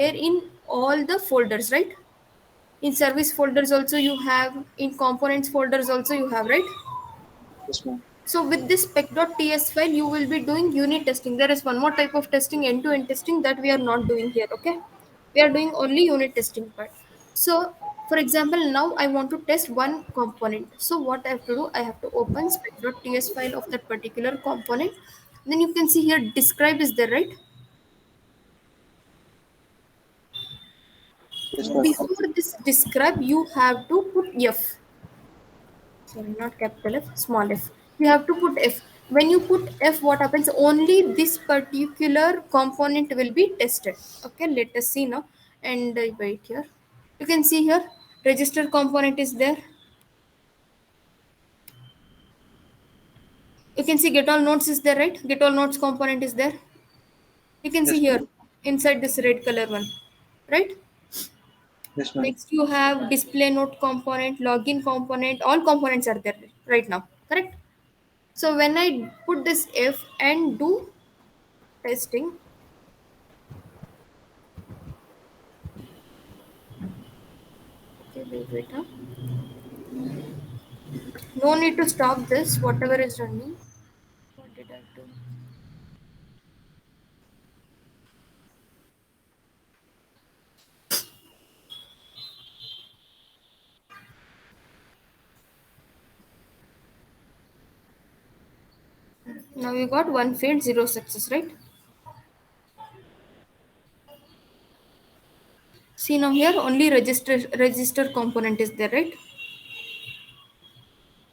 there in all the folders, right? In service folders also you have, in components folders also you have, right? Yes, ma'am. So with this spec.ts file, you will be doing unit testing. There is one more type of testing, end-to-end testing, that we are not doing here. Okay, we are doing only unit testing part. So, for example, now I want to test one component. So what I have to do, I have to open spec.ts file of that particular component. Then you can see here describe is there, right? Yes, ma'am. Before this describe, you have to put F. Sorry, not capital F, small f. You have to put F. When you put F, what happens? Only this particular component will be tested. Okay, let us see now. And wait here. You can see here, register component is there. You can see get all nodes is there, right? Get all nodes component is there. You can see Yes, here ma'am. inside this red color one, right? Yes, ma'am. Next you have display node component, login component, all components are there right now, correct? So when I put this F and do testing, okay, wait, huh? No need to stop this, whatever is running. What did I do? Now you got one failed, zero success, right? See now here only register component is there, right?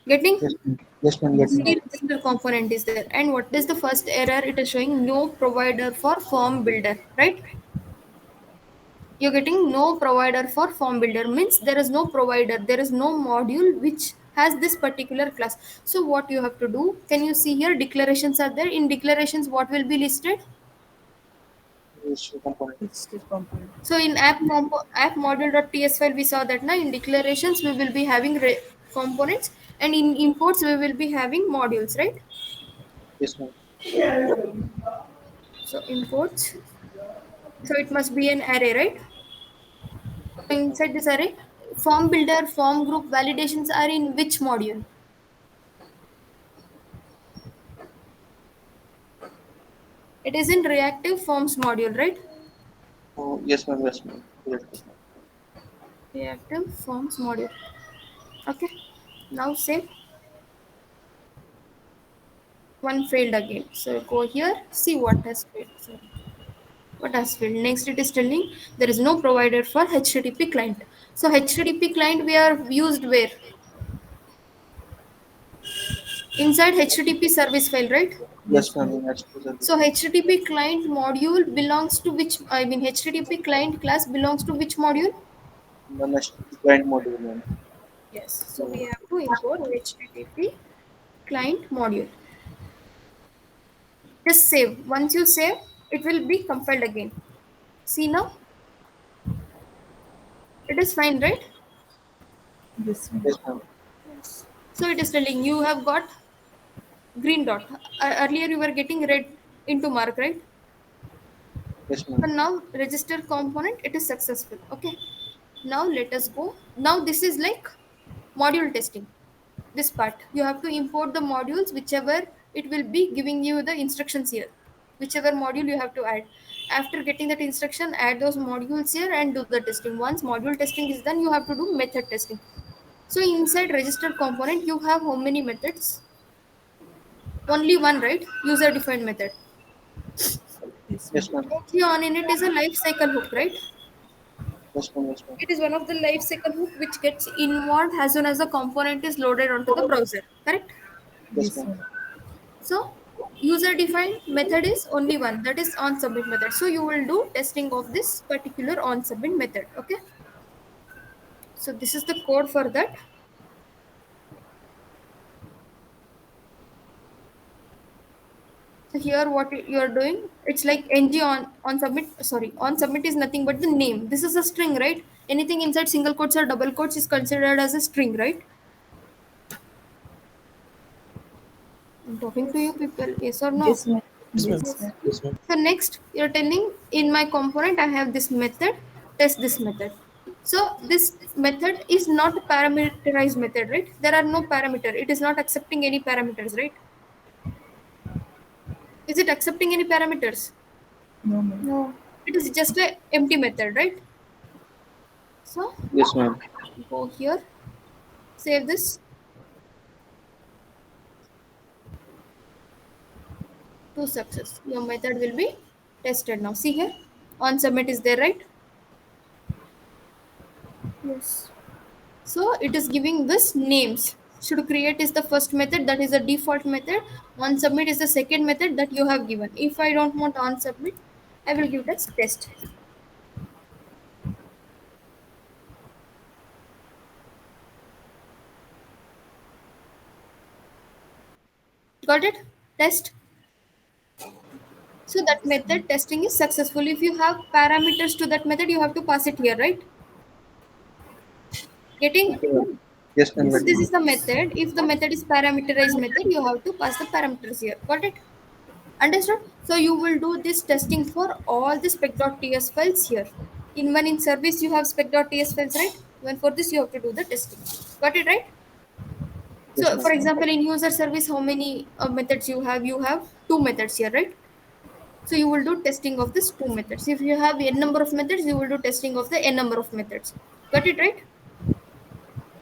Getting Yes, ma'am. Yes, ma'am. Getting only it. register component is there. And what is the first error? It is showing no provider for form builder, right? You're getting no provider for form builder means there is no provider, there is no module which has this particular class. So what you have to do, can you see here declarations are there? In declarations what will be listed? Yes, component. So in app module.ts file we saw that now in declarations we will be having components, and in imports we will be having modules, right? Yes, ma'am. So imports, so it must be an array, right? So Yes, ma'am. inside this array, form builder, form group validations are in which module? It is in reactive forms module, right? Oh, yes, ma'am. Yes, ma'am. Yes, ma'am. Reactive forms module. Okay. Now save. One failed again. So go here, see what has failed. So what has failed? Next, it is telling there is no provider for HTTP client. So HTTP client we are used where? Inside HTTP service file, right? Yes, ma'am. That's service. So HTTP client module belongs to which? I mean HTTP client class belongs to which module? Ma'am, that's the client module, ma'am. Yes. So we So, have to import HTTP client module. Just save. Once you save, it will be compiled again. See now, it is fine, right? yes, ma'am. Yes. So it is telling you have got green dot. Earlier you were getting red into mark, right? Yes, So ma'am. now register component, it is successful. Okay. Now let us go. Now this is like module testing. This part you have to import the modules whichever it will be giving you the instructions here. Whichever module you have to add. After getting that instruction, add those modules here and do the testing. Once module testing is done, you have to do method testing. So inside register component, you have how many methods? Only one, right? User defined method. Yes, ma'am. Entry on in it is a life cycle hook, right? Yes, ma'am. Yes, ma'am. It is one of the life cycle hook which gets involved as soon as the component is loaded onto the browser, correct? Yes, ma'am. So user defined method is only one, that is on submit method. So you will do testing of this particular on submit method. Okay. So this is the code for that. So here what you are doing, it's like ng on submit. Sorry, on submit is nothing but the name. This is a string, right? Anything inside single quotes or double quotes is considered as a string, right? I'm talking to you people, yes or no? Yes, ma'am. Yes. Yes, ma'am. So next, you're telling in my component I have this method, test this method. So this method is not a parameterized method, right? There are no parameter. It is not accepting any parameters, right? Is it accepting any parameters? No, ma'am. No. It is just a empty method, right? So Yes, ma'am. go here, save this to success. Your method will be tested now. See here, on submit is there, right? Yes. So it is giving this names. Should create is the first method, that is the default method. On submit is the second method that you have given. If I don't want on submit, I will give it as test. Got it? Test. So that Yes, ma'am. method testing is successful. If you have parameters to that method, you have to pass it here, right? Getting. Okay, ma'am. Yes, ma'am. So Got this it. is the method. If the method is parameterized method, you have to pass the parameters here. Got it? Understood? So you will do this testing for all the spec.ts files here. In one in service you have spec.ts files, right? Even for this you have to do the testing. Got it, right? Yes, So ma'am. for example, in user service, how many methods you have? You have two methods here, right? So you will do testing of this two methods. If you have n number of methods, you will do testing of the n number of methods. Got it, right?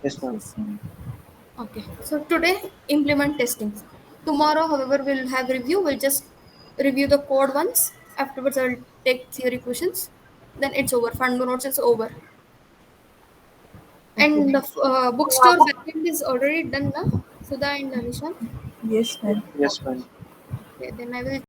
Yes, ma'am. Yes, ma'am. Okay, so today implement testing. Tomorrow, however, we'll have review. We'll just review the code once. Afterwards, I'll take theory questions. Then it's over. Fund notes is over. Okay. And the bookstore backend is already done now. Sudha and Anisha. Yes, ma'am. Yes, ma'am. Okay, then I will